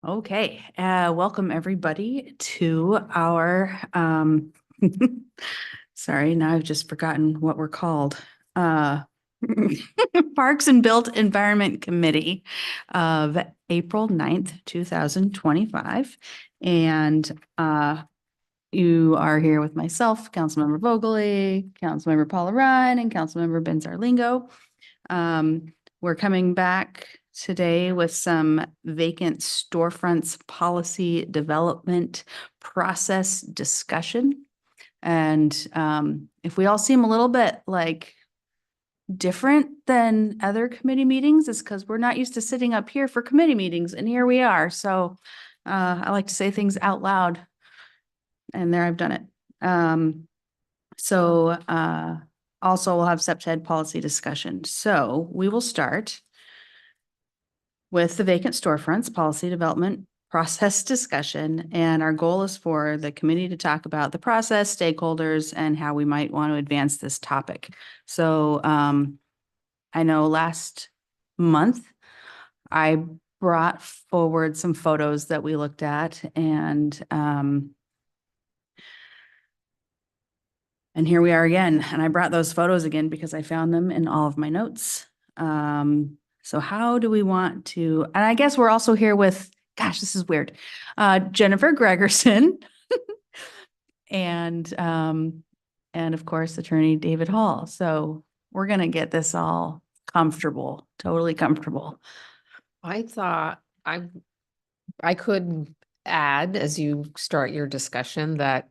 Okay, welcome everybody to our, sorry, now I've just forgotten what we're called. Parks and Built Environment Committee of April 9th, 2025. And you are here with myself, Councilmember Vogely, Councilmember Paula Ryan, and Councilmember Ben Zarlingo. We're coming back today with some vacant storefronts policy development process discussion. And if we all seem a little bit like different than other committee meetings, it's because we're not used to sitting up here for committee meetings, and here we are. So I like to say things out loud, and there I've done it. Also, we'll have SEPTED policy discussion. So we will start with the vacant storefronts policy development process discussion. And our goal is for the committee to talk about the process, stakeholders, and how we might want to advance this topic. So I know last month I brought forward some photos that we looked at, and here we are again. And I brought those photos again because I found them in all of my notes. So how do we want to, and I guess we're also here with, gosh, this is weird, Jennifer Gregerson and of course, Attorney David Hall. So we're going to get this all comfortable, totally comfortable. I thought I could add, as you start your discussion, that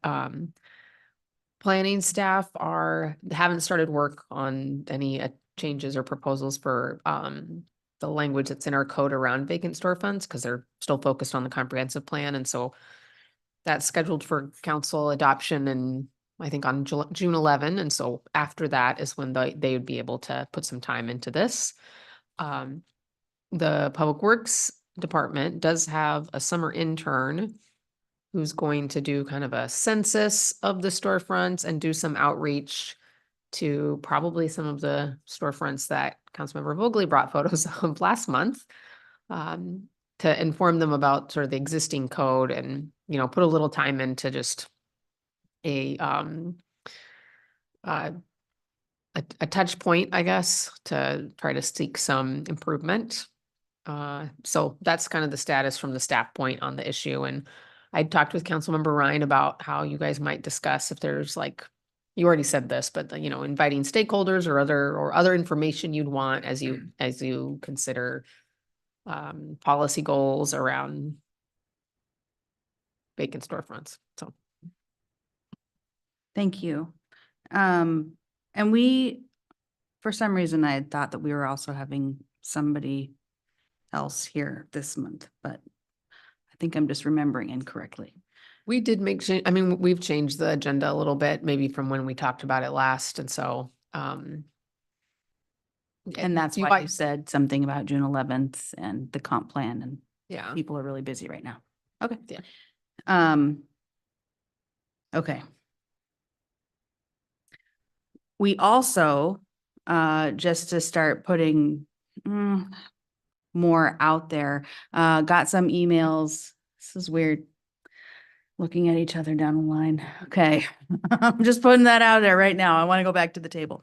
planning staff haven't started work on any changes or proposals for the language that's in our code around vacant storefronts, because they're still focused on the comprehensive plan. And so that's scheduled for council adoption and I think on June 11. And so after that is when they would be able to put some time into this. The Public Works Department does have a summer intern who's going to do kind of a census of the storefronts and do some outreach to probably some of the storefronts that Councilmember Vogely brought photos of last month, to inform them about sort of the existing code and, put a little time into just a touch point, I guess, to try to seek some improvement. So that's kind of the status from the staff point on the issue. And I talked with Councilmember Ryan about how you guys might discuss if there's you already said this, but inviting stakeholders or other information you'd want as you consider policy goals around vacant storefronts. So thank you. And we, for some reason, I had thought that we were also having somebody else here this month, but I think I'm just remembering incorrectly. We did make change. I mean, we've changed the agenda a little bit, maybe from when we talked about it last. And so, and that's why you said something about June 11th and the comp plan, and yeah, people are really busy right now. Okay. Yeah. Okay. We also, just to start putting more out there, got some emails. This is weird. Looking at each other down the line. Okay. I'm just putting that out there right now. I want to go back to the table.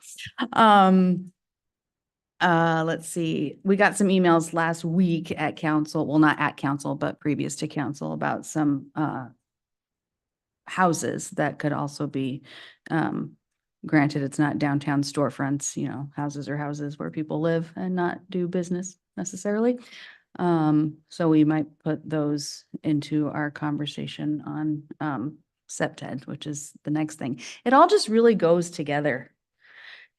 Let's see. We got some emails last week at council. Well, not at council, but previous to council about some houses that could also be, granted, it's not downtown storefronts, houses are houses where people live and not do business necessarily. So we might put those into our conversation on SEPTED, which is the next thing. It all just really goes together.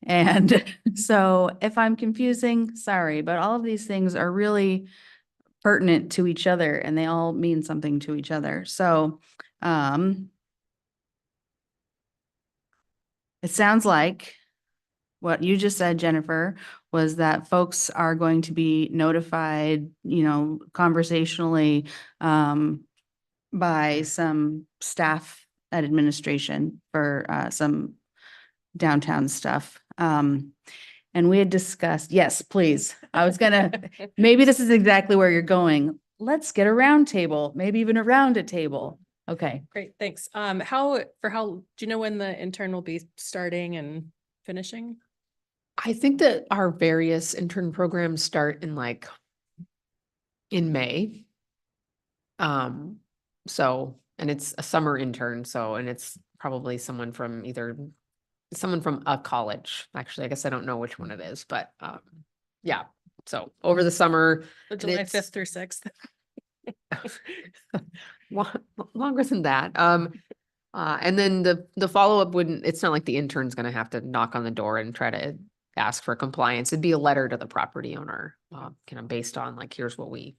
And so if I'm confusing, sorry, but all of these things are really pertinent to each other and they all mean something to each other. So it sounds like what you just said, Jennifer, was that folks are going to be notified, conversationally by some staff at administration for some downtown stuff. And we had discussed, yes, please. I was gonna, maybe this is exactly where you're going. let's get a round table, maybe even around a table. Okay. Great, thanks. Do you know when the intern will be starting and finishing? I think that our various intern programs start in May. So, and it's a summer intern, and it's probably someone from a college. Actually, I guess I don't know which one it is, but, yeah. So over the summer, So July it's- 5th through 6th? longer than that. And then the follow-up it's not like the intern's gonna have to knock on the door and try to ask for compliance. It'd be a letter to the property owner, kind of based on like, here's what we've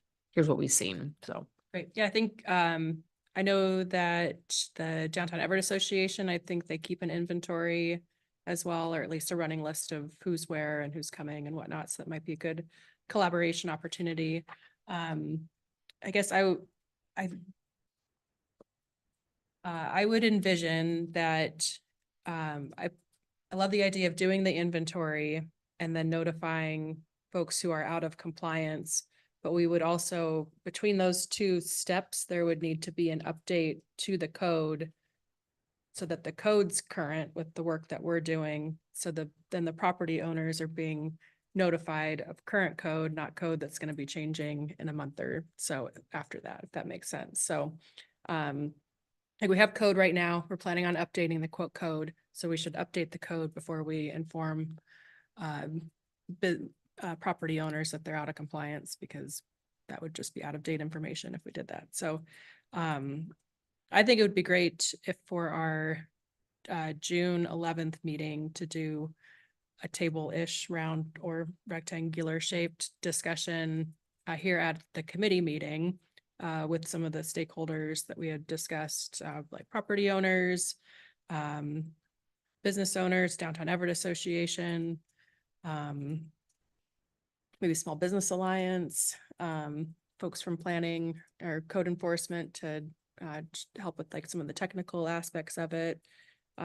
seen, so. Great. Yeah, I think, I know that the Downtown Everett Association, I think they keep an inventory as well, or at least a running list of who's where and who's coming and whatnot. So that might be a good collaboration opportunity. I guess I would envision that, I love the idea of doing the inventory and then notifying folks who are out of compliance. But we would also, between those two steps, there would need to be an update to the code so that the code's current with the work that we're doing. So then the property owners are being notified of current code, not code that's going to be changing in a month or so after that, if that makes sense. So, like we have code right now, we're planning on updating the quote code. So we should update the code before we inform property owners that they're out of compliance, because that would just be out of date information if we did that. So I think it would be great if for our June 11th meeting to do a table-ish round or rectangular shaped discussion here at the committee meeting with some of the stakeholders that we had discussed, like property owners, business owners, Downtown Everett Association, maybe Small Business Alliance, folks from planning or code enforcement to help with like some of the technical aspects of it,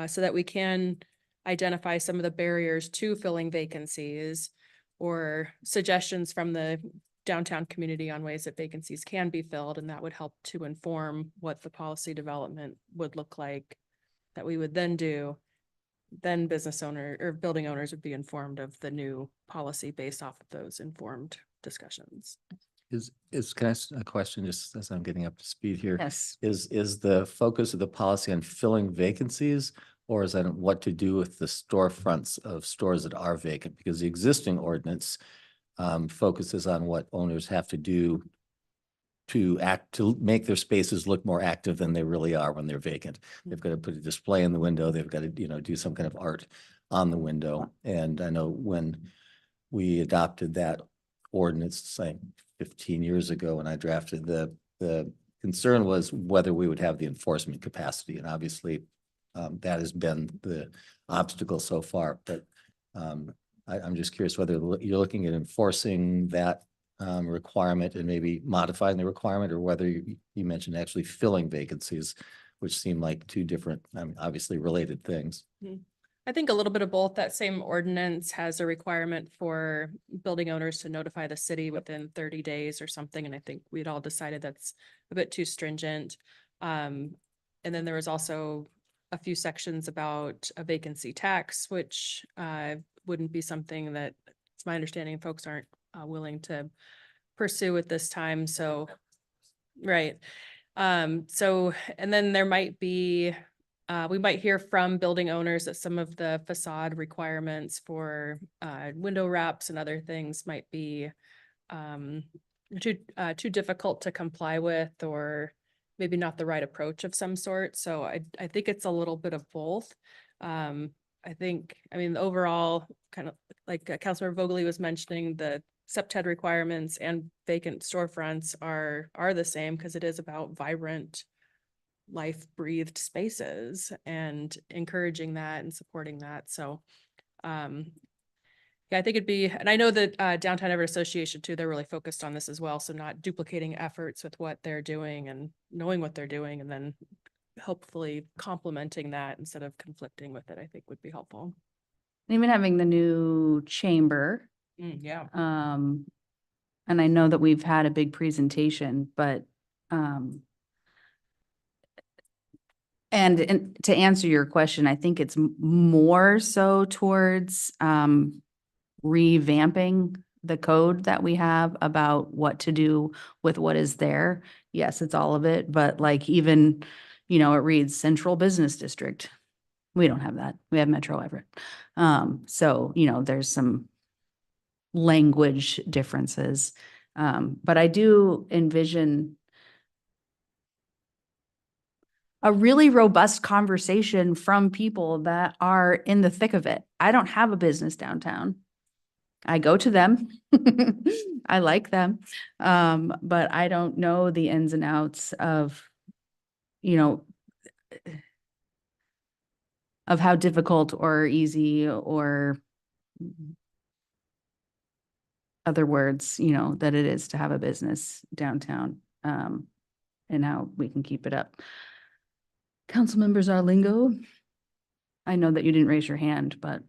so that we can identify some of the barriers to filling vacancies or suggestions from the downtown community on ways that vacancies can be filled. And that would help to inform what the policy development would look like that we would then do. Then business owner or building owners would be informed of the new policy based off of those informed discussions. Can I ask a question just as I'm getting up to speed here? Yes. Is the focus of the policy on filling vacancies, or is that what to do with the storefronts of stores that are vacant? Because the existing ordinance focuses on what owners have to do to make their spaces look more active than they really are when they're vacant. They've got to put a display in the window. They've got to, do some kind of art on the window. And I know when we adopted that ordinance, like 15 years ago, when I drafted the concern was whether we would have the enforcement capacity. And obviously that has been the obstacle so far, but I'm just curious whether you're looking at enforcing that requirement and maybe modifying the requirement, or whether you mentioned actually filling vacancies, which seem like two different, obviously related things. I think a little bit of both. That same ordinance has a requirement for building owners to notify the city within 30 days or something. And I think we'd all decided that's a bit too stringent. And then there was also a few sections about a vacancy tax, which wouldn't be something that, it's my understanding, folks aren't willing to pursue at this time. So, right. So, and then there might be, we might hear from building owners that some of the facade requirements for window wraps and other things might be too difficult to comply with, or maybe not the right approach of some sort. So I think it's a little bit of both. I mean, the overall kind of like Councilmember Vogely was mentioning, the SEPTED requirements and vacant storefronts are the same, because it is about vibrant, life breathed spaces and encouraging that and supporting that. So yeah, I think it'd be, and I know that Downtown Everett Association too, they're really focused on this as well. So not duplicating efforts with what they're doing and knowing what they're doing, and then hopefully complementing that instead of conflicting with it, I think would be helpful. Even having the new chamber, Yeah. and I know that we've had a big presentation, but, and to answer your question, I think it's more so towards, revamping the code that we have about what to do with what is there. Yes, it's all of it, but like even, it reads Central Business District. We don't have that. We have Metro Everett. So, there's some language differences. But I do envision a really robust conversation from people that are in the thick of it. I don't have a business downtown. I go to them. I like them. But I don't know the ins and outs of, of how difficult or easy or other words, that it is to have a business downtown, and how we can keep it up. Council members Arlingo, I know that you didn't raise your hand, but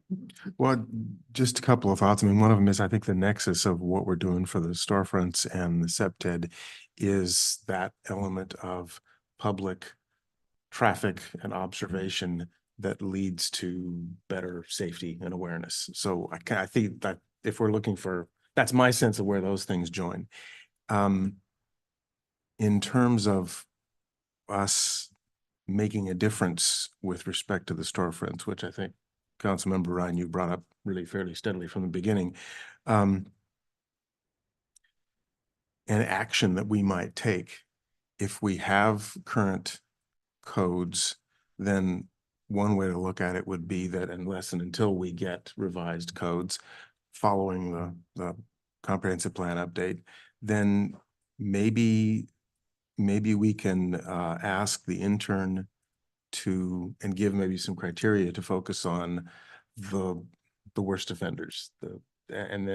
Well, just a couple of thoughts. I mean, one of them is I think the nexus of what we're doing for the storefronts and the SEPTED is that element of public traffic and observation that leads to better safety and awareness. So I think that if we're looking for, that's my sense of where those things join. In terms of us making a difference with respect to the storefronts, which I think Councilmember Ryan, you brought up really fairly steadily from the beginning. An action that we might take if we have current codes, then one way to look at it would be that unless and until we get revised codes following the comprehensive plan update, then maybe we can ask the intern to, and give maybe some criteria to focus on the worst offenders, and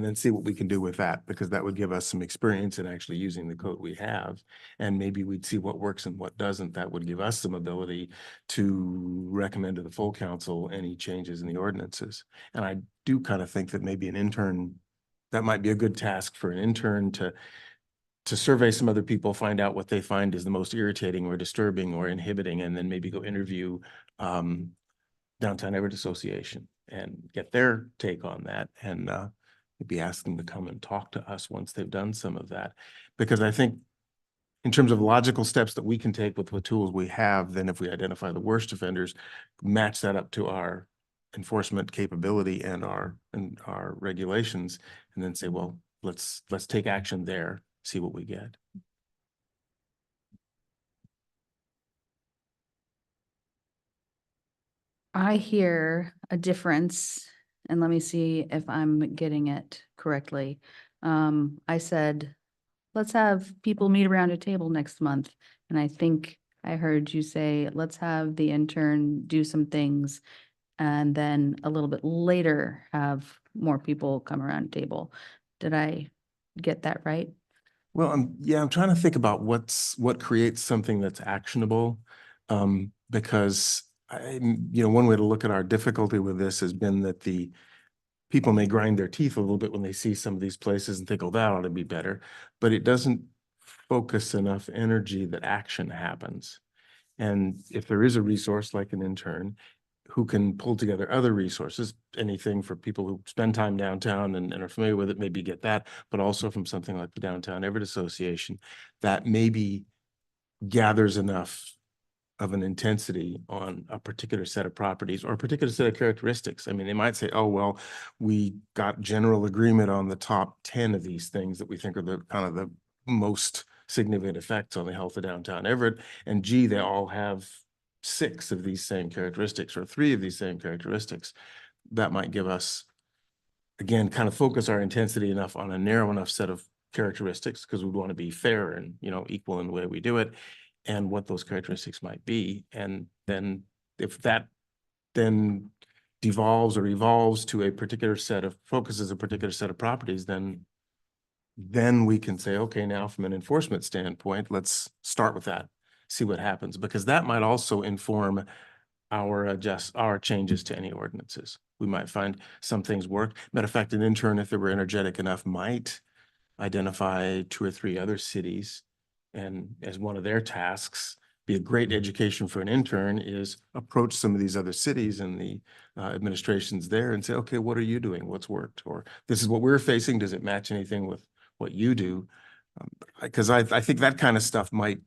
then see what we can do with that, because that would give us some experience in actually using the code we have, and maybe we'd see what works and what doesn't. That would give us some ability to recommend to the full council any changes in the ordinances. And I do kind of think that maybe an intern, that might be a good task for an intern to survey some other people, find out what they find is the most irritating or disturbing or inhibiting, and then maybe go interview Downtown Everett Association and get their take on that, and maybe ask them to come and talk to us once they've done some of that. Because I think in terms of logical steps that we can take with the tools we have, then if we identify the worst offenders, match that up to our enforcement capability and our regulations, and then say, well, let's take action there, see what we get. I hear a difference, and let me see if I'm getting it correctly. I said, let's have people meet around a table next month. And I think I heard you say, let's have the intern do some things, and then a little bit later have more people come around a table. Did I get that right? Well, I'm trying to think about what creates something that's actionable, because one way to look at our difficulty with this has been that the people may grind their teeth a little bit when they see some of these places and think, oh, that ought to be better, but it doesn't focus enough energy that action happens. And if there is a resource like an intern who can pull together other resources, anything for people who spend time downtown and are familiar with it, maybe get that, but also from something like the Downtown Everett Association, that maybe gathers enough of an intensity on a particular set of properties or a particular set of characteristics. I mean, they might say, oh, well, we got general agreement on the top 10 of these things that we think are the kind of the most significant effects on the health of downtown Everett. And gee, they all have 6 of these same characteristics or 3 of these same characteristics. That might give us, again, kind of focus our intensity enough on a narrow enough set of characteristics, because we want to be fair and, equal in the way we do it, and what those characteristics might be. And then if that then devolves or evolves to a particular set of focuses, a particular set of properties, then we can say, okay, now from an enforcement standpoint, let's start with that, see what happens, because that might also inform our changes to any ordinances. We might find some things work. Matter of fact, an intern, if they were energetic enough, might identify 2 or 3 other cities. And as one of their tasks, be a great education for an intern is approach some of these other cities and the administrations there and say, okay, what are you doing? What's worked? Or this is what we're facing. Does it match anything with what you do? Because I think that kind of stuff might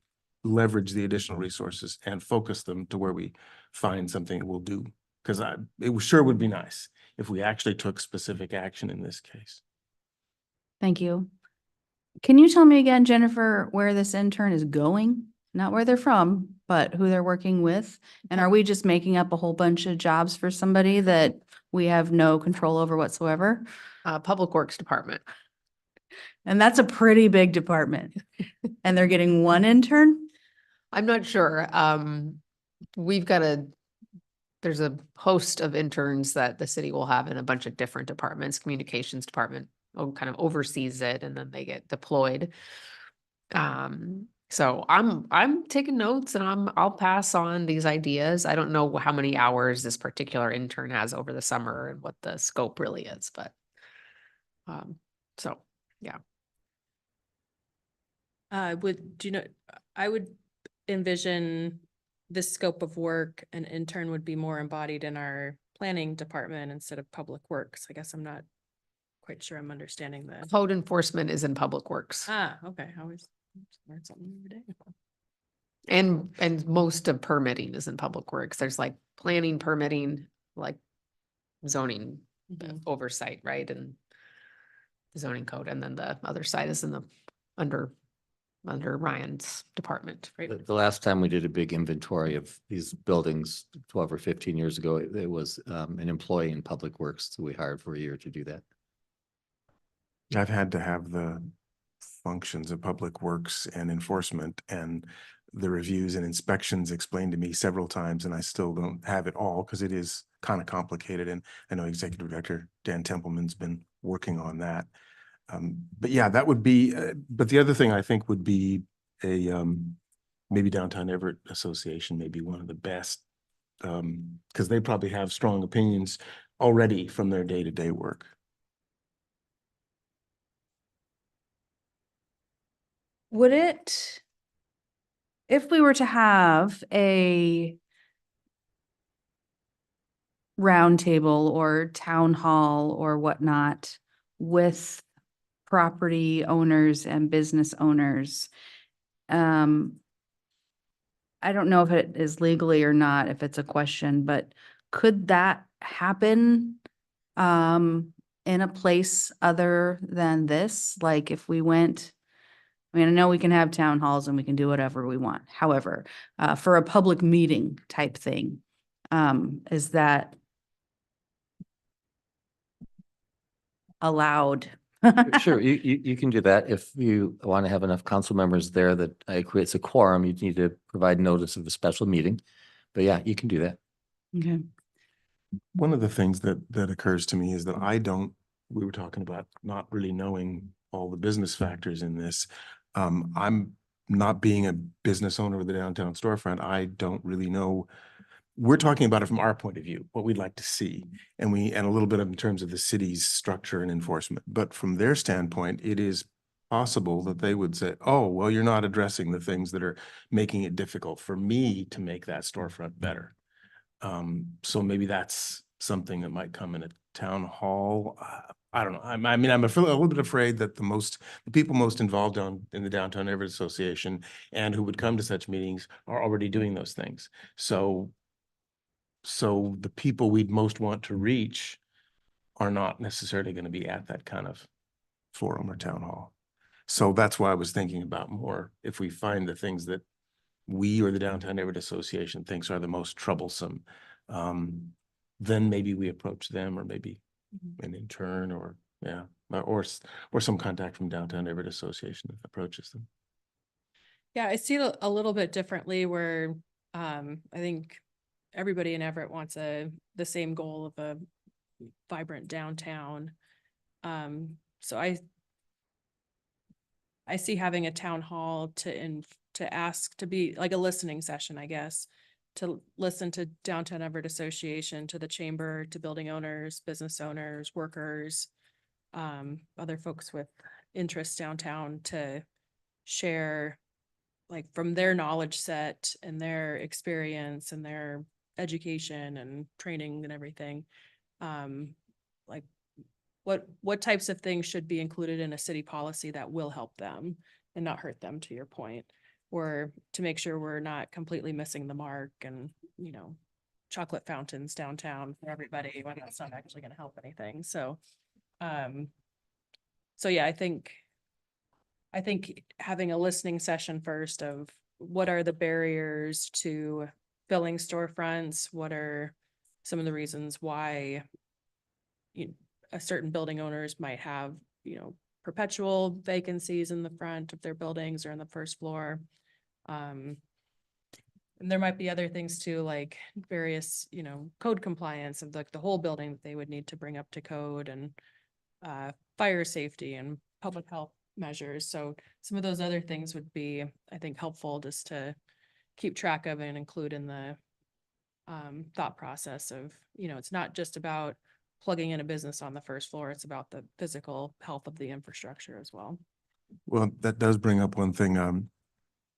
leverage the additional resources and focus them to where we find something that will do. Because it sure would be nice if we actually took specific action in this case. Thank you. Can you tell me again, Jennifer, where this intern is going? Not where they're from, but who they're working with? And are we just making up a whole bunch of jobs for somebody that we have no control over whatsoever? Public Works Department. And that's a pretty big department. And they're getting one intern? I'm not sure. There's a host of interns that the city will have in a bunch of different departments. Communications department kind of oversees it, and then they get deployed. So I'm taking notes, and I'll pass on these ideas. I don't know how many hours this particular intern has over the summer and what the scope really is, but so yeah. I would envision this scope of work, an intern would be more embodied in our planning department instead of public works. I guess I'm not quite sure I'm understanding the. Code enforcement is in Public Works. Okay, I always learn something every day. And most of permitting is in Public Works. There's like planning, permitting, like zoning oversight, right? And the zoning code. And then the other side is in the under Ryan's department, right? The last time we did a big inventory of these buildings 12 or 15 years ago, it was an employee in Public Works that we hired for a year to do that. I've had to have the functions of public works and enforcement and the reviews and inspections explained to me several times, and I still don't have it all because it is kind of complicated. And I know Executive Director Dan Templeman's been working on that. But yeah, that would be, but the other thing I think would be a, maybe Downtown Everett Association may be one of the best, because they probably have strong opinions already from their day-to-day work. Would it, if we were to have a roundtable or town hall or whatnot with property owners and business owners, I don't know if it is legally or not, if it's a question, but could that happen in a place other than this? Like if we went, I mean, I know we can have town halls and we can do whatever we want. However, for a public meeting type thing, is that allowed? Sure, you can do that. If you want to have enough council members there that it creates a quorum, you need to provide notice of a special meeting. But yeah, you can do that. Okay. One of the things that occurs to me is that we were talking about not really knowing all the business factors in this. I'm not being a business owner of the downtown storefront. I don't really know. We're talking about it from our point of view, what we'd like to see, and a little bit in terms of the city's structure and enforcement. But from their standpoint, it is possible that they would say, oh, well, you're not addressing the things that are making it difficult for me to make that storefront better. So maybe that's something that might come in a town hall. I don't know. I mean, I'm a little bit afraid that the people most involved in the Downtown Everett Association and who would come to such meetings are already doing those things. So the people we'd most want to reach are not necessarily going to be at that kind of forum or town hall. So that's why I was thinking about more, if we find the things that we or the Downtown Everett Association thinks are the most troublesome, then maybe we approach them, or maybe an intern, or some contact from Downtown Everett Association that approaches them. Yeah, I see it a little bit differently where I think everybody in Everett wants the same goal of a vibrant downtown. So I see having a town hall to ask to be like a listening session, I guess, to listen to Downtown Everett Association, to the chamber, to building owners, business owners, workers, other folks with interests downtown to share like from their knowledge set and their experience and their education and training and everything. Like what types of things should be included in a city policy that will help them and not hurt them, to your point, or to make sure we're not completely missing the mark and, you know, chocolate fountains downtown for everybody when that's not actually going to help anything. So, yeah, I think having a listening session first of what are the barriers to filling storefronts? What are some of the reasons why a certain building owners might have, you know, perpetual vacancies in the front of their buildings or in the first floor? And there might be other things too, like various, you know, code compliance of like the whole building that they would need to bring up to code, and fire safety and public health measures. So some of those other things would be, I think, helpful just to keep track of and include in the thought process of, you know, it's not just about plugging in a business on the first floor. It's about the physical health of the infrastructure as well. Well, that does bring up one thing.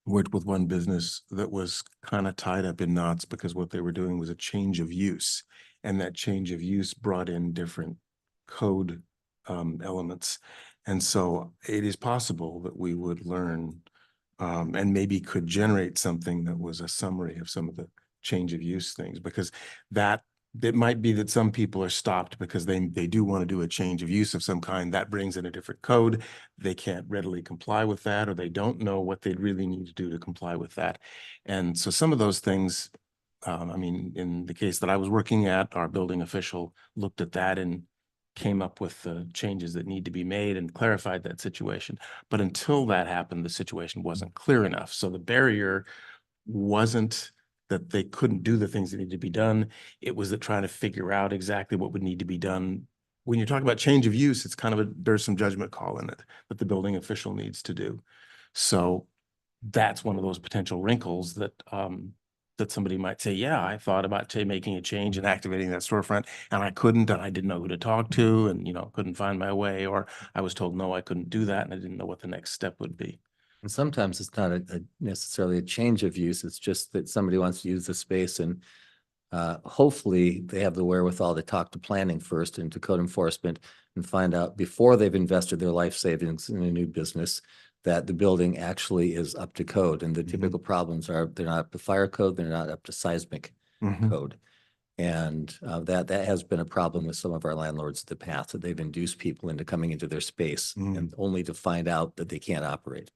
Worked with one business that was kind of tied up in knots because what they were doing was a change of use. And that change of use brought in different code elements. And so it is possible that we would learn and maybe could generate something that was a summary of some of the change of use things, because that it might be that some people are stopped because they do want to do a change of use of some kind that brings in a different code. They can't readily comply with that, or they don't know what they'd really need to do to comply with that. And so some of those things, I mean, in the case that I was working at, our building official looked at that and came up with the changes that need to be made and clarified that situation. But until that happened, the situation wasn't clear enough. So the barrier wasn't that they couldn't do the things that need to be done. It was that trying to figure out exactly what would need to be done. When you're talking about change of use, it's kind of there's some judgment call in it that the building official needs to do. So that's one of those potential wrinkles that that somebody might say, yeah, I thought about making a change and activating that storefront, and I couldn't, and I didn't know who to talk to, and, you know, couldn't find my way, or I was told, no, I couldn't do that, and I didn't know what the next step would be. And sometimes it's not necessarily a change of use. It's just that somebody wants to use the space, and hopefully they have the wherewithal to talk to planning first and to code enforcement and find out before they've invested their life savings in a new business that the building actually is up to code. And the typical problems are they're not up to fire code, they're not up to seismic code. And that has been a problem with some of our landlords in the past, that they've induced people into coming into their space and only to find out that they can't operate.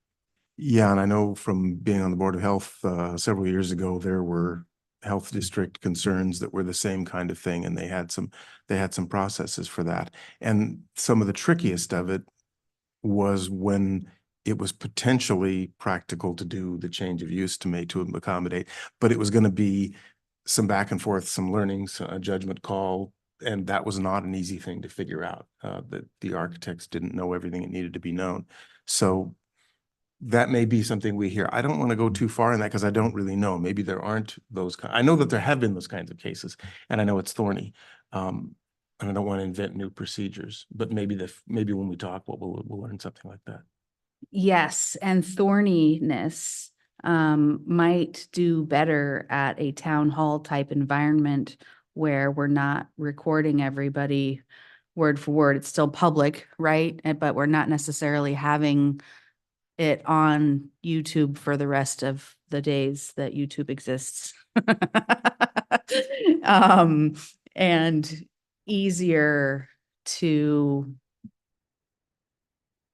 Yeah, and I know from being on the Board of Health several years ago, there were health district concerns that were the same kind of thing, and they had some processes for that. And some of the trickiest of it was when it was potentially practical to do the change of use to accommodate, but it was going to be some back and forth, some learnings, a judgment call, and that was not an easy thing to figure out. That the architects didn't know everything that needed to be known. So that may be something we hear. I don't want to go too far in that because I don't really know. Maybe there aren't those. I know that there have been those kinds of cases, and I know it's thorny. And I don't want to invent new procedures, but maybe when we talk, we'll learn something like that. Yes, and thorniness might do better at a town hall type environment where we're not recording everybody word for word. It's still public, right? But we're not necessarily having it on YouTube for the rest of the days that YouTube exists. And easier to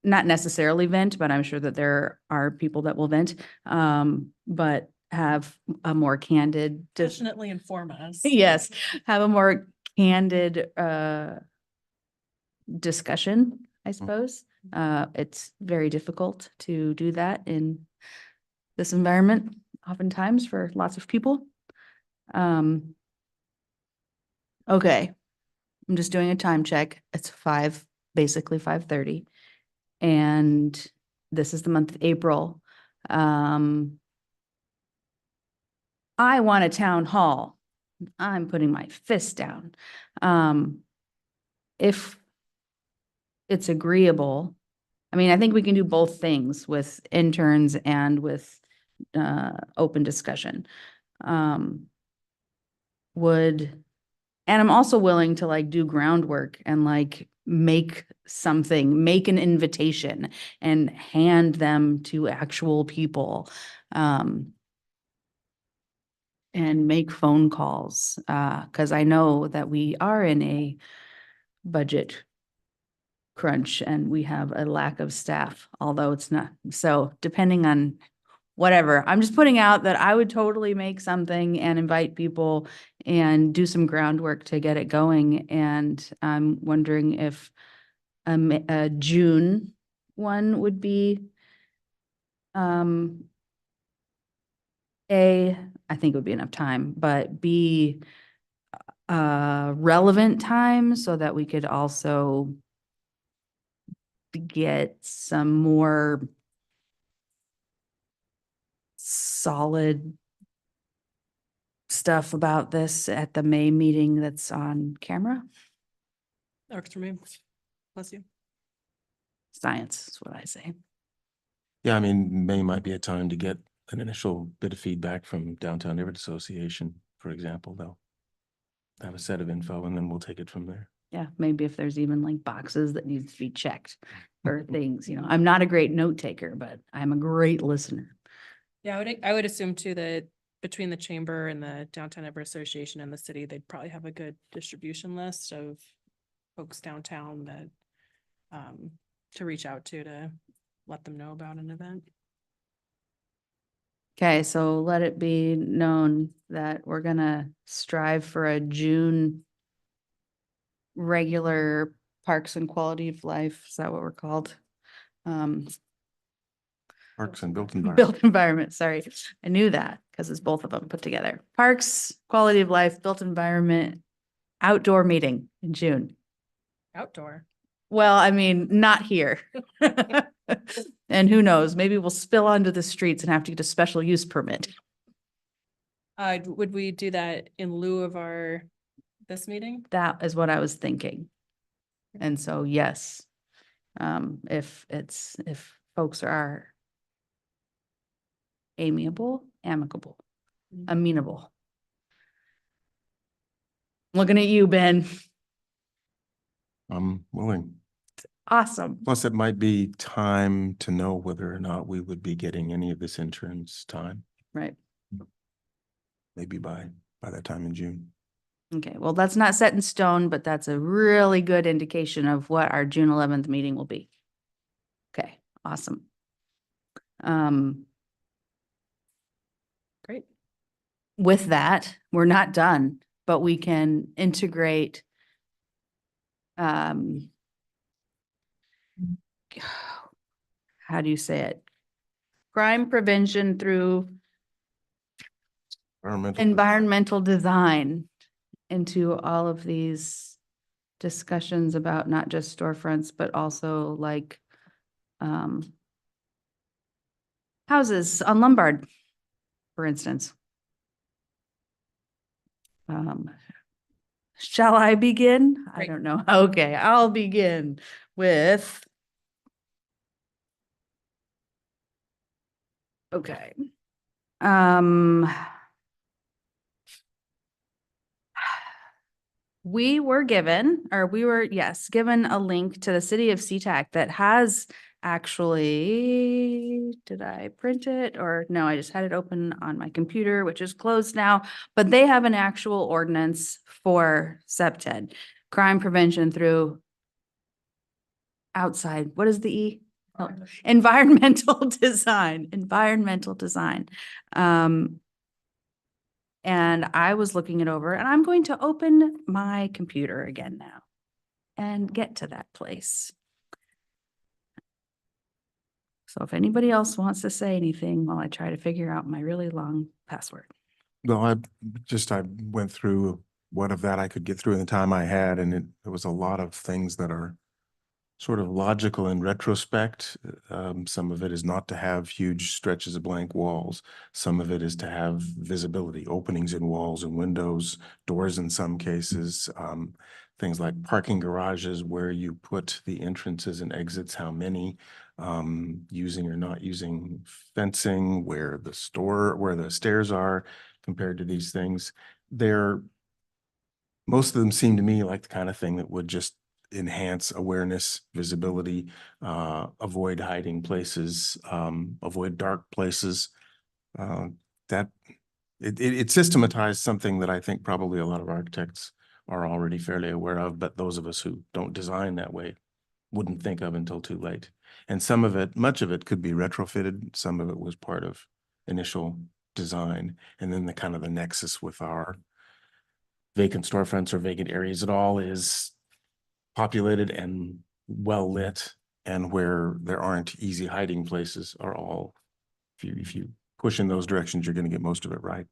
not necessarily vent, but I'm sure that there are people that will vent, but have a more candid. Definitely inform us. Yes, have a more candid discussion, I suppose. It's very difficult to do that in this environment, oftentimes for lots of people. Okay, I'm just doing a time check. It's basically 5:30. And this is the month of April. I want a town hall. I'm putting my fist down. If it's agreeable, I mean, I think we can do both things with interns and with open discussion. And I'm also willing to like do groundwork and like make an invitation and hand them to actual people. And make phone calls, because I know that we are in a budget crunch and we have a lack of staff, although it's not, so depending on whatever, I'm just putting out that I would totally make something and invite people and do some groundwork to get it going. And I'm wondering if a June one would be I think it would be enough time, but B, relevant time so that we could also get some more solid stuff about this at the May meeting that's on camera. Works for me. Bless you. Science is what I say. Yeah, I mean, May might be a time to get an initial bit of feedback from Downtown Everett Association, for example. They'll have a set of info and then we'll take it from there. Yeah, maybe if there's even like boxes that needs to be checked or things, I'm not a great note taker, but I'm a great listener. Yeah, I would assume too that between the chamber and the Downtown Everett Association and the city, they'd probably have a good distribution list of folks downtown that to reach out to let them know about an event. Okay, so let it be known that we're gonna strive for a June regular Parks and Quality of Life. Is that what we're called? Parks and built environment. Built environment, sorry. I knew that because it's both of them put together. Parks, Quality of Life, Built Environment, outdoor meeting in June. Outdoor. Well, I mean, not here. And who knows, maybe we'll spill onto the streets and have to get a special use permit. Would we do that in lieu of this meeting? That is what I was thinking. And so, yes, if folks are amicable, amenable. Looking at you, Ben. I'm willing. Awesome. Plus, it might be time to know whether or not we would be getting any of this interns time, Right. maybe by that time in June. Okay, well, that's not set in stone, but that's a really good indication of what our June 11th meeting will be. Okay, awesome. Great. With that, we're not done, but we can integrate how do you say it? Crime prevention through environmental design into all of these discussions about not just storefronts, but also like houses on Lombard, for instance. Shall I begin? I Great. don't know. Okay, I'll begin with. Okay. We were given, given a link to the city of SeaTac that has actually, did I print it or no, I just had it open on my computer, which is closed now, but they have an actual ordinance for SEPTED, crime prevention through outside, what is the E? Oh, environmental design. And I was looking it over and I'm going to open my computer again now and get to that place. So if anybody else wants to say anything while I try to figure out my really long password. Well, I went through what of that I could get through in the time I had, and there was a lot of things that are sort of logical in retrospect. Some of it is not to have huge stretches of blank walls. Some of it is to have visibility, openings in walls and windows, doors in some cases, things like parking garages, where you put the entrances and exits, how many, using or not using fencing, where the stairs are compared to these things. Most of them seem to me like the kind of thing that would just enhance awareness, visibility, avoid hiding places, avoid dark places. That it systematized something that I think probably a lot of architects are already fairly aware of, but those of us who don't design that way wouldn't think of until too late. And some of it, much of it could be retrofitted. Some of it was part of initial design. And then the kind of the nexus with our vacant storefronts or vacant areas at all is populated and well lit, and where there aren't easy hiding places are all, if you push in those directions, you're going to get most of it right.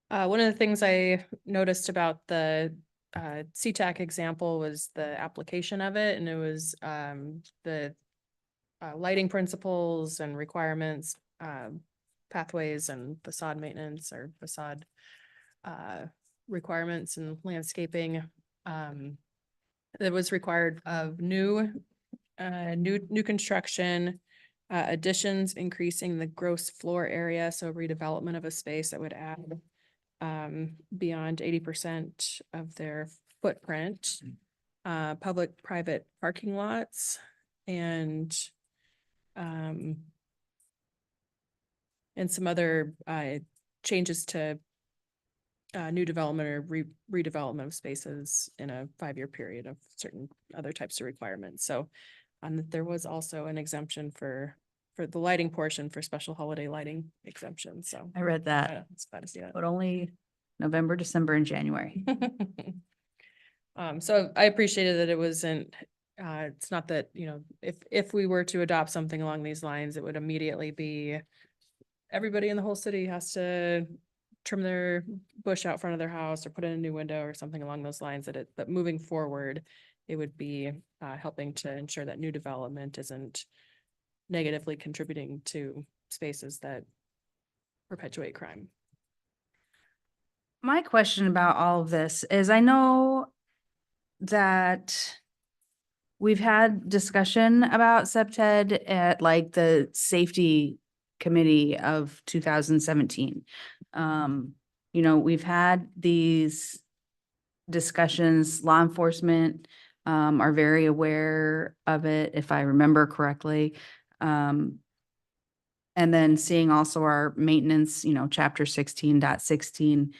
One of the things I noticed about the CTAC example was the application of it, and it was the lighting principles and requirements, pathways and facade maintenance or facade requirements and landscaping. That was required of new construction, additions increasing the gross floor area, so redevelopment of a space that would add beyond 80% of their footprint, public-private parking lots, and some other changes to new development or redevelopment of spaces in a 5-year period of certain other types of requirements. So there was also an exemption for the lighting portion for special holiday lighting exemption. So I read that, it's glad to see that. but only November, December, and January. So I appreciated that it wasn't, it's not that, you know, if we were to adopt something along these lines, it would immediately be everybody in the whole city has to trim their bush out front of their house or put in a new window or something along those lines, but moving forward, it would be helping to ensure that new development isn't negatively contributing to spaces that perpetuate crime. My question about all of this is, I know that we've had discussion about SEPTED at like the safety committee of 2017. You know, we've had these discussions, law enforcement are very aware of it, if I remember correctly. And then seeing also our maintenance, you know, chapter 16.16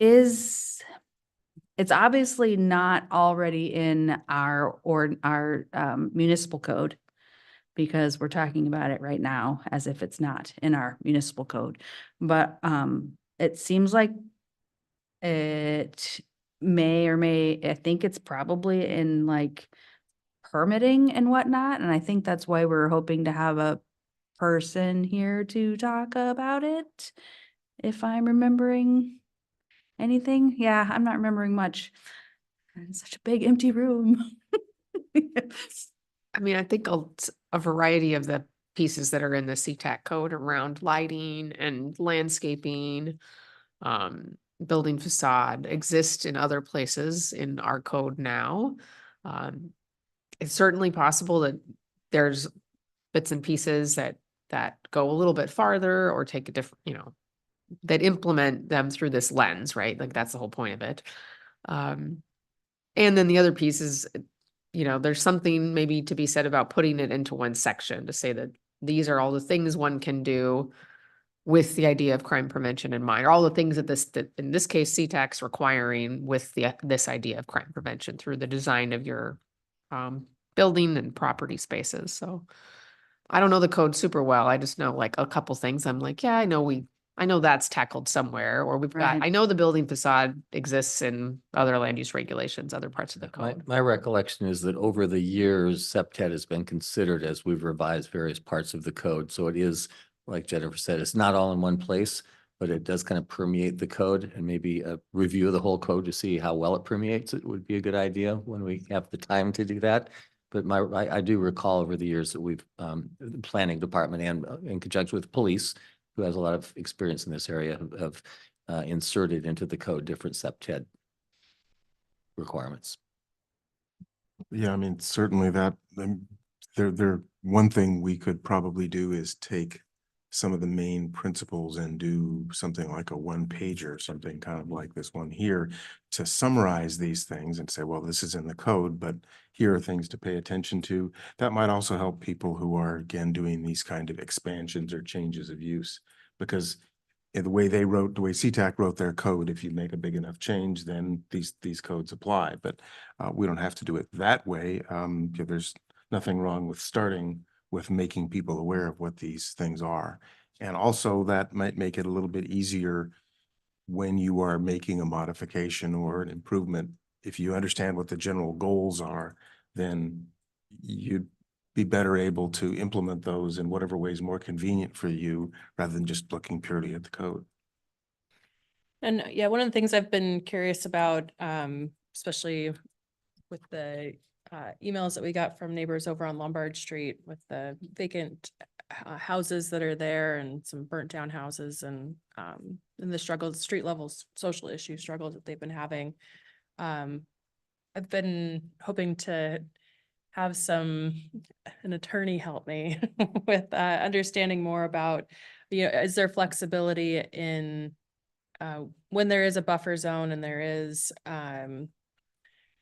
it's obviously not already in our municipal code, because we're talking about it right now as if it's not in our municipal code. But it seems like it I think it's probably in like permitting and whatnot. And I think that's why we're hoping to have a person here to talk about it, if I'm remembering anything. Yeah, I'm not remembering much. It's such a big empty room. I mean, I think a variety of the pieces that are in the CTAC code around lighting and landscaping, building facade exist in other places in our code now. It's certainly possible that there's bits and pieces that go a little bit farther or take a different, you know, that implement them through this lens, right? Like that's the whole point of it. And then the other piece is, you know, there's something maybe to be said about putting it into one section to say that these are all the things one can do with the idea of crime prevention in mind, or all the things that in this case, CTAC's requiring with this idea of crime prevention through the design of your building and property spaces. So I don't know the code super well. I just know like a couple things. I'm like, yeah, I know that's tackled somewhere, or we've got, Right. I know the building facade exists in other land use regulations, other parts of the code. My recollection is that over the years, SEPTED has been considered as we've revised various parts of the code. So it is, like Jennifer said, it's not all in one place, but it does kind of permeate the code, and maybe a review of the whole code to see how well it permeates. It would be a good idea when we have the time to do that. But I do recall over the years that we've, the planning department and in conjunction with police, who has a lot of experience in this area, of inserted into the code, different septed requirements. Yeah, I mean, certainly that, one thing we could probably do is take some of the main principles and do something like a one-pager or something kind of like this one here to summarize these things and say, well, this is in the code, but here are things to pay attention to. That might also help people who are, again, doing these kind of expansions or changes of use, because in the way CTAC wrote their code, if you make a big enough change, then these codes apply. But we don't have to do it that way. There's nothing wrong with starting with making people aware of what these things are. And also that might make it a little bit easier when you are making a modification or an improvement. If you understand what the general goals are, then you'd be better able to implement those in whatever way is more convenient for you rather than just looking purely at the code. And yeah, one of the things I've been curious about, especially with the emails that we got from neighbors over on Lombard Street with the vacant houses that are there and some burnt down houses and the struggles, street levels, social issue struggles that they've been having. I've been hoping to have an attorney help me with understanding more about, is there flexibility in when there is a buffer zone and there is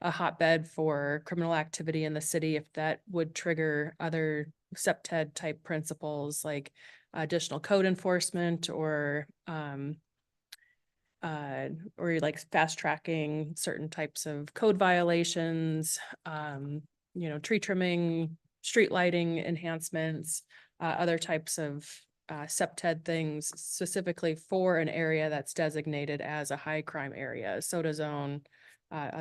a hotbed for criminal activity in the city, if that would trigger other septed type principles like additional code enforcement or like fast tracking certain types of code violations, tree trimming, street lighting enhancements, other types of septed things specifically for an area that's designated as a high crime area, soda zone,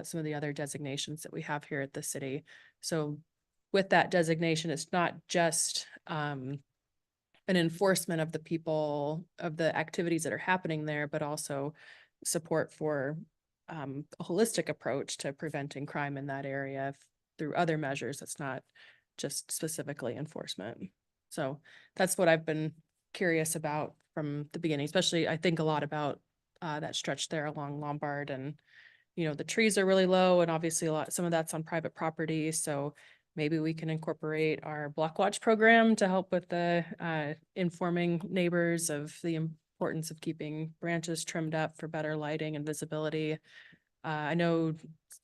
some of the other designations that we have here at the city. So with that designation, it's not just an enforcement of the people, of the activities that are happening there, but also support for a holistic approach to preventing crime in that area through other measures. That's not just specifically enforcement. So that's what I've been curious about from the beginning, especially I think a lot about that stretch there along Lombard, and the trees are really low and obviously some of that's on private property. So maybe we can incorporate our block watch program to help with the informing neighbors of the importance of keeping branches trimmed up for better lighting and visibility. I know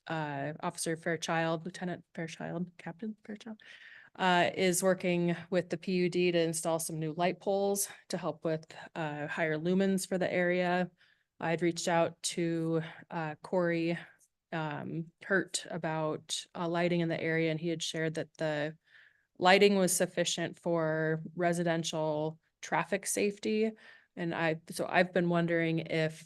Officer Fairchild, Lieutenant Fairchild, Captain Fairchild, is working with the PUD to install some new light poles to help with higher lumens for the area. I'd reached out to Corey Hurt about lighting in the area, and he had shared that the lighting was sufficient for residential traffic safety. And so I've been wondering if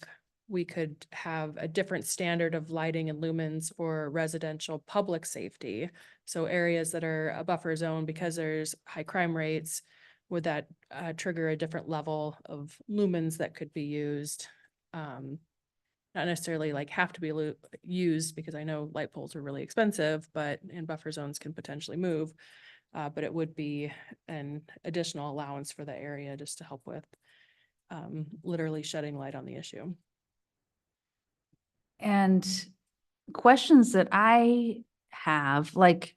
we could have a different standard of lighting and lumens for residential public safety. So areas that are a buffer zone, because there's high crime rates, would that trigger a different level of lumens that could be used? Not necessarily like have to be used, because I know light poles are really expensive, but in buffer zones can potentially move. But it would be an additional allowance for the area just to help with literally shedding light on the issue. And questions that I have, like,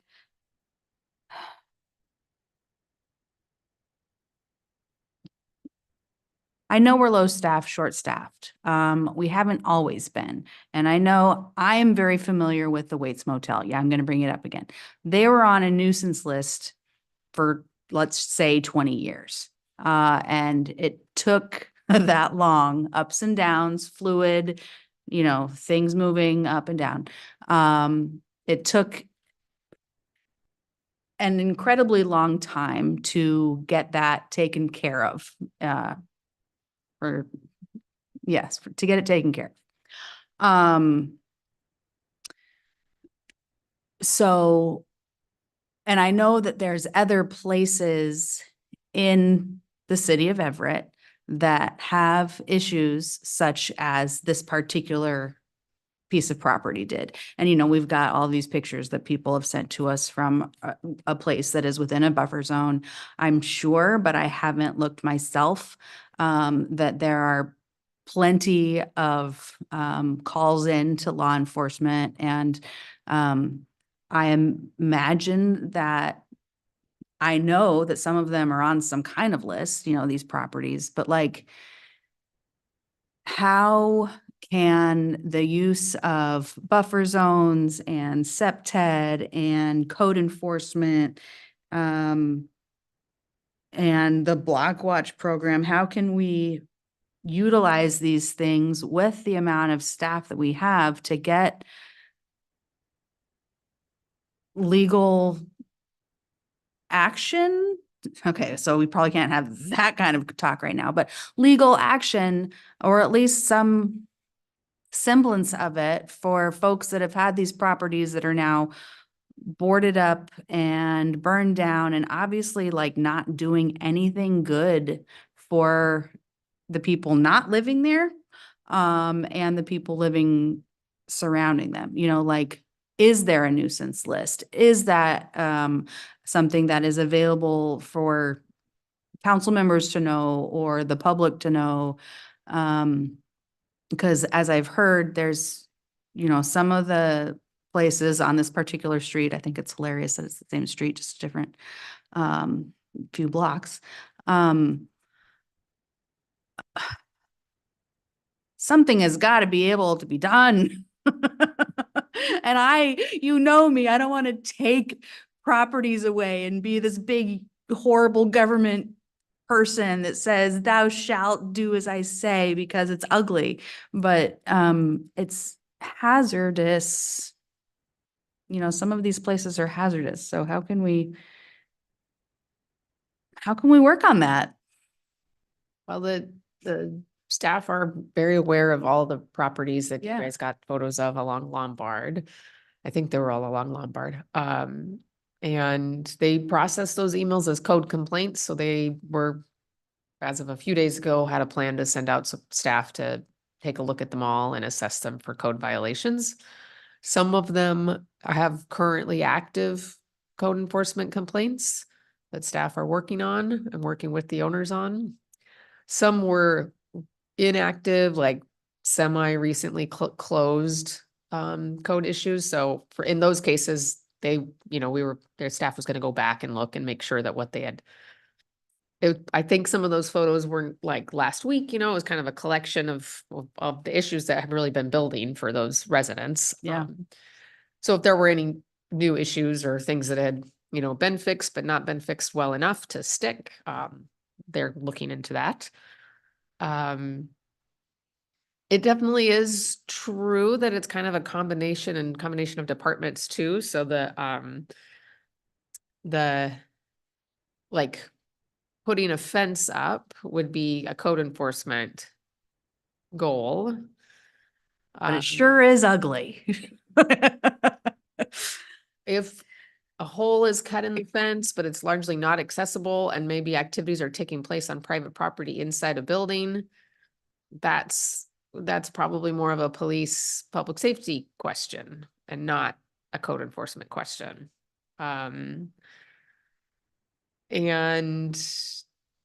I know we're low staff, short staffed. We haven't always been. And I know I am very familiar with the Waits Motel. Yeah, I'm going to bring it up again. They were on a nuisance list for, let's say, 20 years. And it took that long, ups and downs, fluid, things moving up and down. It took an incredibly long time to get that taken care of. To get it taken care of. So, and I know that there's other places in the city of Everett that have issues such as this particular piece of property did. And, we've got all these pictures that people have sent to us from a place that is within a buffer zone, I'm sure, but I haven't looked myself, that there are plenty of calls in to law enforcement, and I imagine that I know that some of them are on some kind of list, you know, these properties, but like, how can the use of buffer zones and SEPTED and code enforcement and the Block Watch program, how can we utilize these things with the amount of staff that we have to get legal action? Okay, so we probably can't have that kind of talk right now, but legal action, or at least some semblance of it for folks that have had these properties that are now boarded up and burned down, and obviously like not doing anything good for the people not living there, and the people living surrounding them. You know, like, is there a nuisance list? Is that something that is available for council members to know or the public to know? Because as I've heard, there's, you know, some of the places on this particular street, I think it's hilarious that it's the same street, just a different few blocks. Something has got to be able to be done. And you know me, I don't want to take properties away and be this big, horrible government person that says, thou shalt do as I say, because it's ugly. But it's hazardous. You know, some of these places are hazardous. So how can we work on that? Well, the staff are very aware of all the properties that you Yeah. guys got photos of along Lombard. I think they were all along Lombard. And they processed those emails as code complaints. So they were, as of a few days ago, had a plan to send out some staff to take a look at them all and assess them for code violations. Some of them have currently active code enforcement complaints that staff are working on and working with the owners on. Some were inactive, like semi-recently closed code issues. So in those cases, they, you know, their staff was going to go back and look and make sure that what they had. I think some of those photos weren't like last week, you know, it was kind of a collection of the issues that have really been building for those residents. Yeah. So if there were any new issues or things that had, you know, been fixed, but not been fixed well enough to stick, they're looking into that. It definitely is true that it's kind of a combination of departments too. So the like putting a fence up would be a code enforcement goal. But it sure is ugly. If a hole is cut in the fence, but it's largely not accessible and maybe activities are taking place on private property inside a building, that's probably more of a public safety question and not a code enforcement question. And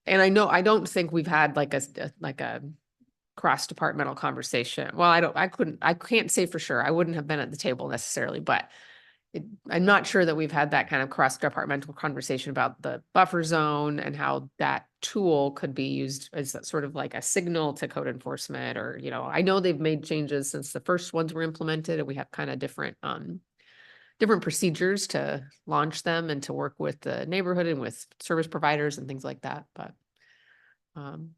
I don't think we've had like a cross-departmental conversation. Well, I can't say for sure. I wouldn't have been at the table necessarily, but I'm not sure that we've had that kind of cross-departmental conversation about the buffer zone and how that tool could be used as sort of like a signal to code enforcement, or, you know, I know they've made changes since the first ones were implemented, and we have kind of different procedures to launch them and to work with the neighborhood and with service providers and things like that. But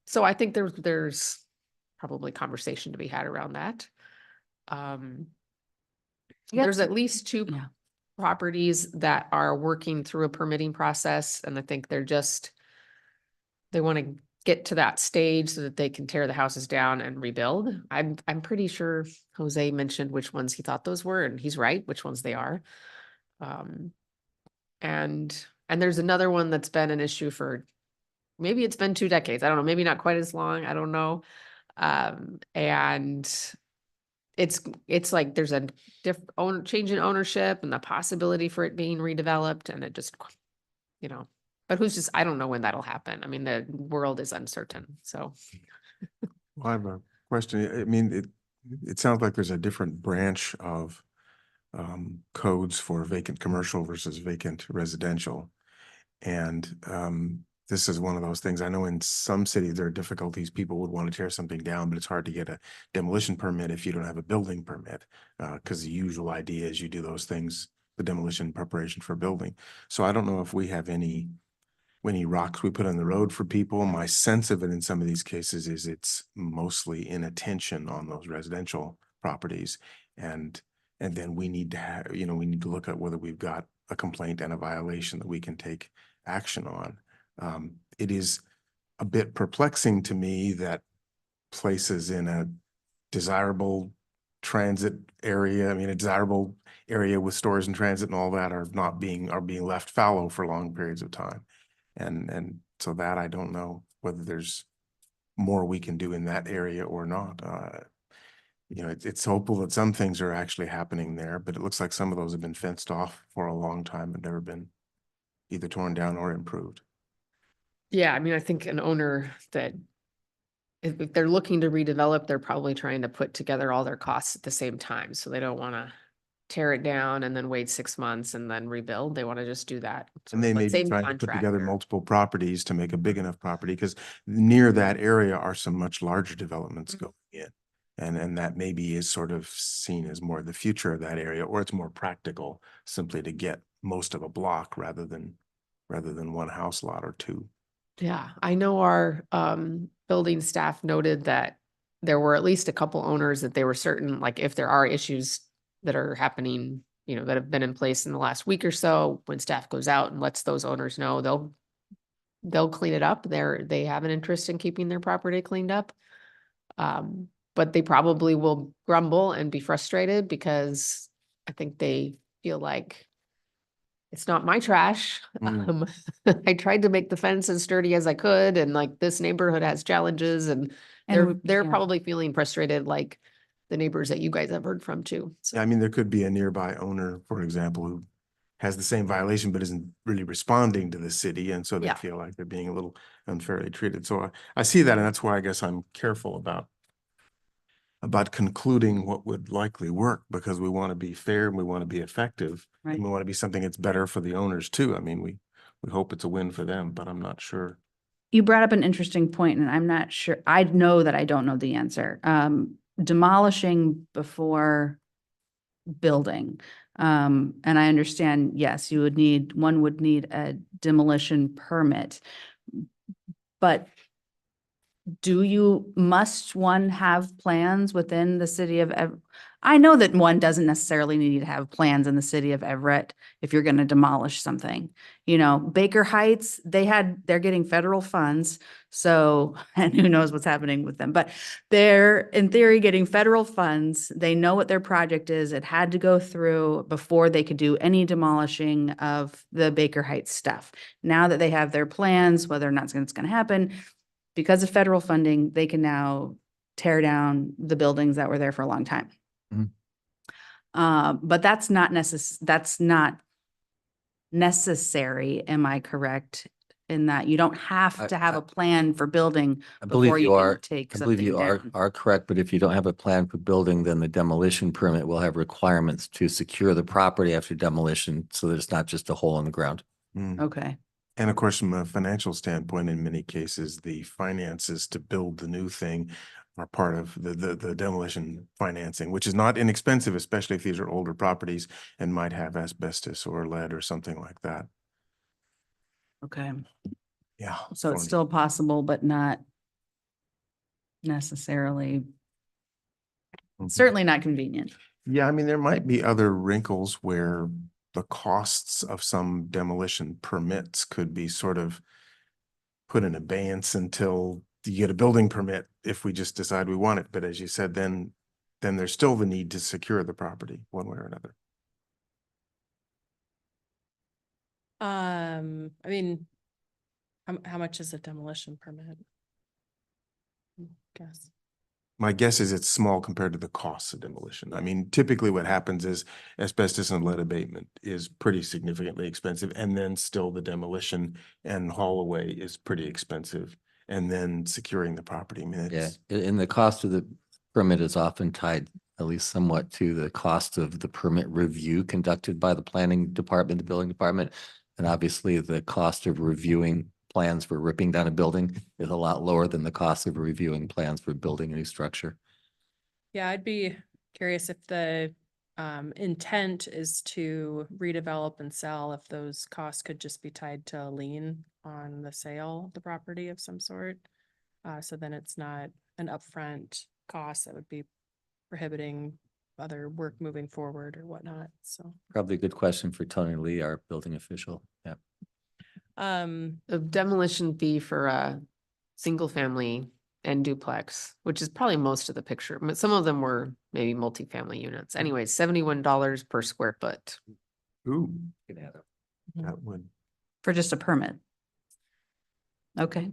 so I think there's probably conversation to be had around that. There's at least two Yeah. properties that are working through a permitting process, and I think they want to get to that stage so that they can tear the houses down and rebuild. I'm pretty sure Jose mentioned which ones he thought those were, and he's right, which ones they are. And there's another one that's been an issue for, maybe it's been 2 decades. I don't know, maybe not quite as long. I don't know. And it's like there's a change in ownership and the possibility for it being redeveloped, and it just, you know, but I don't know when that'll happen. I mean, the world is uncertain, so. Well, I have question. I mean, it sounds like there's a different branch of codes for vacant commercial versus vacant residential. And this is one of those things. I know in some cities there are difficulties. People would want to tear something down, but it's hard to get a demolition permit if you don't have a building permit. Because the usual idea is you do those things, the demolition preparation for building. So I don't know if we have any rocks we put on the road for people. My sense of it in some of these cases is it's mostly inattention on those residential properties. And then we need to have, we need to look at whether we've got a complaint and a violation that we can take action on. It is a bit perplexing to me that places in a desirable transit area, I mean, a desirable area with stores and transit and all that are being left fallow for long periods of time. And so that I don't know whether there's more we can do in that area or not. It's hopeful that some things are actually happening there, but it looks like some of those have been fenced off for a long time and never been either torn down or improved. Yeah, I mean, I think an owner that if they're looking to redevelop, they're probably trying to put together all their costs at the same time. So they don't want to tear it down and then wait 6 months and then rebuild. They want to just do that. And they sort of may like be same trying to put together contractor. multiple properties to make a big enough property, because near that area are some much larger developments going in. And that maybe is sort of seen as more the future of that area, or it's more practical simply to get most of a block rather than one house lot or two. Yeah, I know our building staff noted that there were at least a couple owners that they were certain, like if there are issues that are happening, that have been in place in the last week or so, when staff goes out and lets those owners know, they'll clean it up. They have an interest in keeping their property cleaned up. But they probably will grumble and be frustrated because I think they feel like it's not my trash. I tried to make the fence as sturdy as I could, and like this neighborhood has challenges, and they're yeah. probably feeling frustrated like the neighbors that you guys have heard from too. So I mean, there could be a nearby owner, for example, who has the same violation but isn't really responding to the city, and so they Yeah. feel like they're being a little unfairly treated. So I see that, and that's why I guess I'm careful about concluding what would likely work, because we want to be fair and we want to be effective. Right. And we want to be something that's better for the owners too. I mean, we hope it's a win for them, but I'm not sure. You brought up an interesting point, and I'm not sure, I know that I don't know the answer. Demolishing before building. And I understand, yes, one would need a demolition permit. But must one have plans within the city of I know that one doesn't necessarily need to have plans in the city of Everett if you're going to demolish something. Baker Heights, they're getting federal funds. So, and who knows what's happening with them, but they're in theory getting federal funds. They know what their project is. It had to go through before they could do any demolishing of the Baker Heights stuff. Now that they have their plans, whether or not it's going to happen, because of federal funding, they can now tear down the buildings that were there for a long time. But that's not necessary. Am I correct in that you don't have to have a plan for building I before believe you you can are, take I believe something you down? are correct, but if you don't have a plan for building, then the demolition permit will have requirements to secure the property after demolition, so that it's not just a hole in the ground. Okay. And of course, from a financial standpoint, in many cases, the finances to build the new thing are part of the demolition financing, which is not inexpensive, especially if these are older properties and might have asbestos or lead or something like that. Okay. Yeah. So it's thorny. still possible, but not necessarily, Mhm. certainly not convenient. Yeah, I mean, there might be other wrinkles where the costs of some demolition permits could be sort of put in abeyance until you get a building permit if we just decide we want it. But as you said, then there's still the need to secure the property one way or another. I mean, how much is a demolition permit? Guess. My guess is it's small compared to the costs of demolition. I mean, typically what happens is asbestos and lead abatement is pretty significantly expensive, and then still the demolition and haul away is pretty expensive. and then securing the property. I mean, Yeah, it's, and the cost of the permit is often tied at least somewhat to the cost of the permit review conducted by the planning department, the building department. And obviously the cost of reviewing plans for ripping down a building is a lot lower than the cost of reviewing plans for building a new structure. Yeah, I'd be curious if the intent is to redevelop and sell, if those costs could just be tied to a lien on the sale of the property of some sort. So then it's not an upfront cost that would be prohibiting other work moving forward or whatnot, so. Probably a good question for Tony Lee, our building official. Yeah. A demolition fee for a single family and duplex, which is probably most of the picture, but some of them were maybe multifamily units. Anyways, $71 per square foot. ooh, that would, For just a permit. Okay,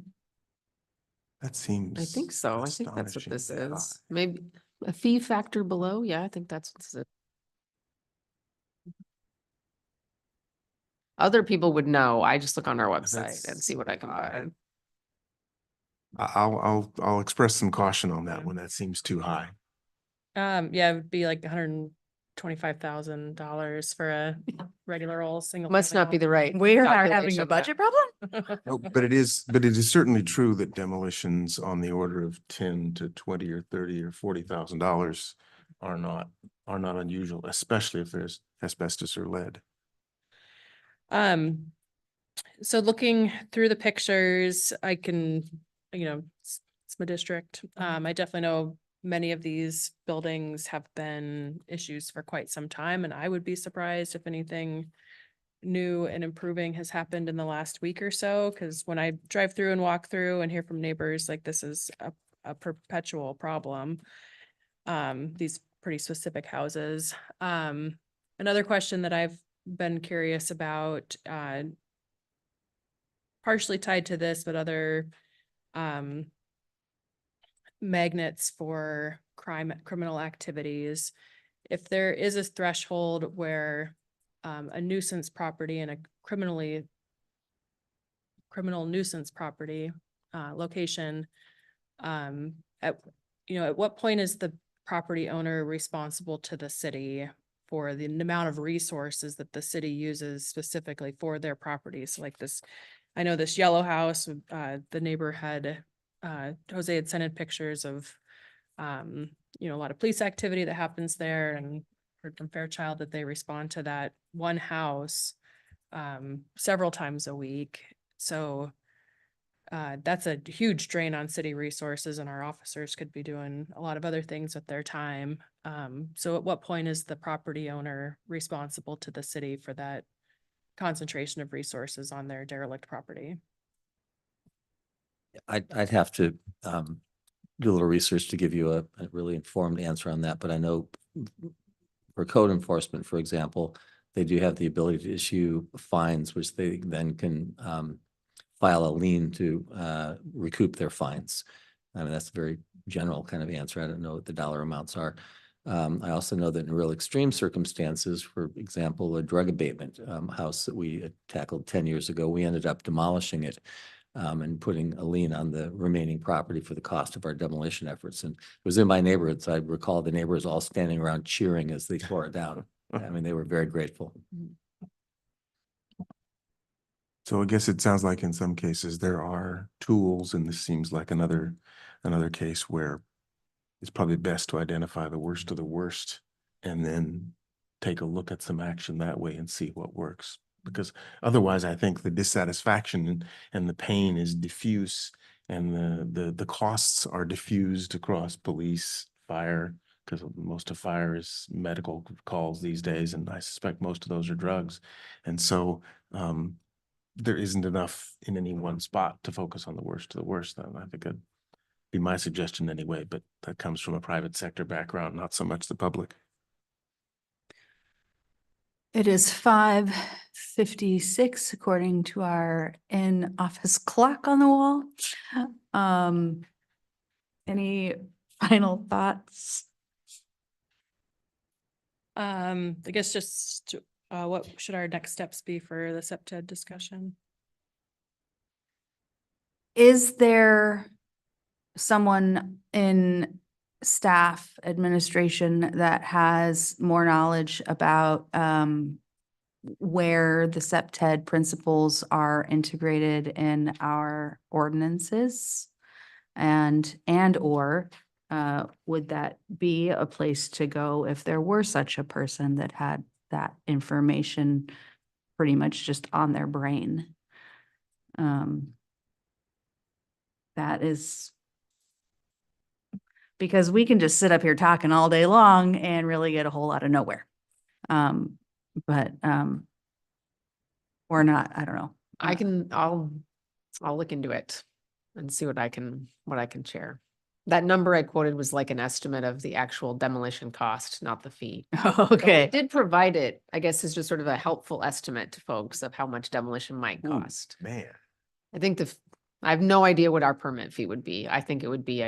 that seems. I think so. I think that's what this astonishingly is. Maybe a fee factor below. Yeah, I think that's what's it. Other people would know. I just look on our website and see what I can find. I'll express some caution on that one. That seems too high. Yeah, it would be like $125,000 for a regular old single. Must family not be home. the right. we are having calculation a there. budget problem? No, but it is certainly true that demolitions on the order of 10 to 20 or 30 or $40,000 are not unusual, especially if there's asbestos or lead. So looking through the pictures, I can, it's my district. I definitely know many of these buildings have been issues for quite some time, and I would be surprised if anything new and improving has happened in the last week or so, because when I drive through and walk through and hear from neighbors, like this is a perpetual problem. These pretty specific houses. Another question that I've been curious about, partially tied to this, but other magnets for criminal activities. If there is a threshold where a nuisance property and a criminal nuisance property location, at what point is the property owner responsible to the city for the amount of resources that the city uses specifically for their properties? So like this, I know this yellow house, the neighbor had, Jose had sent in pictures of, a lot of police activity that happens there, and heard from Fairchild that they respond to that one house several times a week. So that's a huge drain on city resources, and our officers could be doing a lot of other things with their time. So at what point is the property owner responsible to the city for that concentration of resources on their derelict property? I'd have to do a little research to give you a really informed answer on that, but I know for code enforcement, for example, they do have the ability to issue fines, which they then can file a lien to recoup their fines. I mean, that's a very general kind of answer. I don't know what the dollar amounts are. I also know that in real extreme circumstances, for example, a drug abatement house that we tackled 10 years ago, we ended up demolishing it and putting a lien on the remaining property for the cost of our demolition efforts. And it was in my neighborhood, so I recall the neighbors all standing around cheering as they tore it down. I mean, they were very grateful. So I guess it sounds like in some cases there are tools, and this seems like another case where it's probably best to identify the worst of the worst and then take a look at some action that way and see what works. Because otherwise, I think the dissatisfaction and the pain is diffuse, and the costs are diffused across police, fire, because most of fire is medical calls these days, and I suspect most of those are drugs. And so there isn't enough in any one spot to focus on the worst of the worst. Then I think that'd be my suggestion anyway, but that comes from a private sector background, not so much the public. It is 5:56 according to our in-office clock on the wall. Any final thoughts? I guess just what should our next steps be for the SEPTED discussion? is there someone in staff administration that has more knowledge about where the SEPTED principles are integrated in our ordinances? And/or would that be a place to go if there were such a person that had that information pretty much just on their brain? That is because we can just sit up here talking all day long and really get a whole lot of nowhere. But or not, I don't know. I'll look into it and see what I can share. That number I quoted was like an estimate of the actual demolition cost, not the fee. I Okay. did provide it, I guess, is just sort of a helpful estimate to folks of how much demolition might Ooh, cost. Man. I think I have no idea what our permit fee would be. I think it would be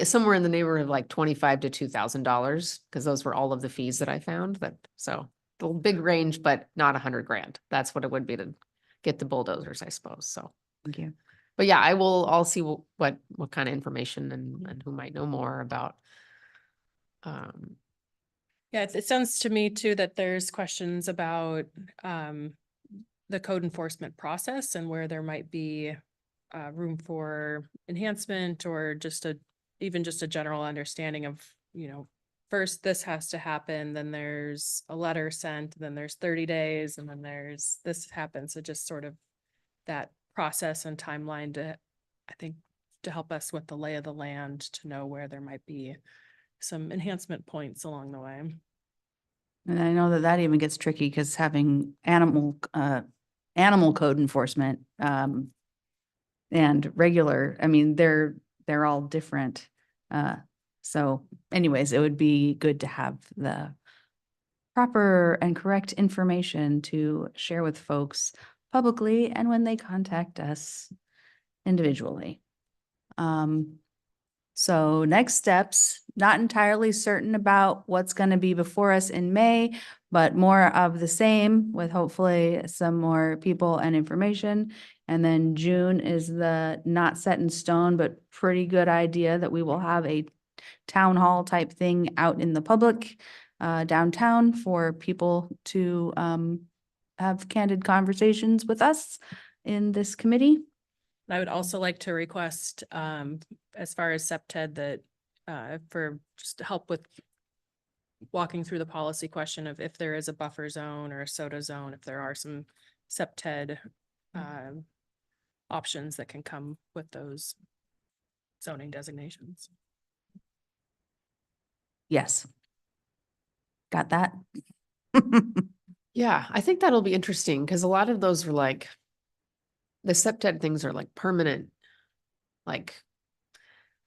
somewhere in the neighborhood of like $25 to $2,000, because those were all of the fees that I found. So the big range, but not $100,000. That's what it would be to get the bulldozers, I suppose. So, Thank you. but yeah, I'll see what kind of information and who might know more about. Yeah, it sounds to me too that there's questions about the code enforcement process and where there might be room for enhancement or even just a general understanding of, first this has to happen, then there's a letter sent, then there's 30 days, and then there's this happens. So just sort of that process and timeline I think, to help us with the lay of the land, to know where there might be some enhancement points along the way. And I know that even gets tricky because having animal code enforcement and regular, I mean, they're all different. So anyways, it would be good to have the proper and correct information to share with folks publicly and when they contact us individually. So next steps, not entirely certain about what's going to be before us in May, but more of the same with hopefully some more people and information. And then June is the not set in stone, but pretty good idea that we will have a town hall type thing out in the public downtown for people to have candid conversations with us in this committee. I would also like to request, as far as SEPTED, that for just help with walking through the policy question of if there is a buffer zone or a SOTA zone, if there are some SEPTED options that can come with those zoning designations. Yes. Got that? Yeah, I think that'll be interesting because a lot of those are like, the SEPTED things are like permanent, like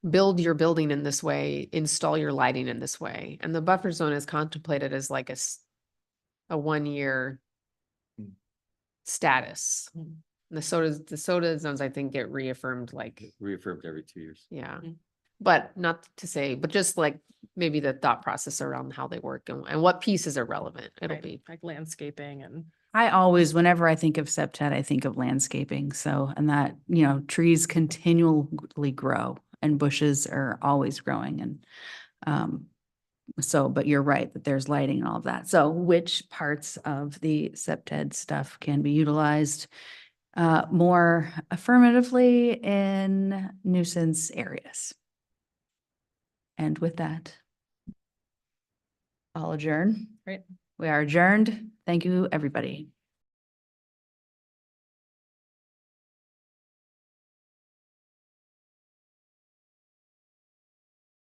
build your building in this way, install your lighting in this way. And the buffer zone is contemplated as like a 1-year status. The SOTA zones, I think, get reaffirmed Reaffirmed every 2 years. yeah. But not to say, but just like maybe the thought process around how they work and what pieces are relevant. It'll Right, be. like landscaping and. I always, whenever I think of SEPTED, I think of landscaping. So, and that, trees continually grow and bushes are always growing. And but you're right that there's lighting and all of that. So which parts of the SEPTED stuff can be utilized more affirmatively in nuisance areas? And with that, I'll adjourn. Great. We are adjourned. Thank you, everybody.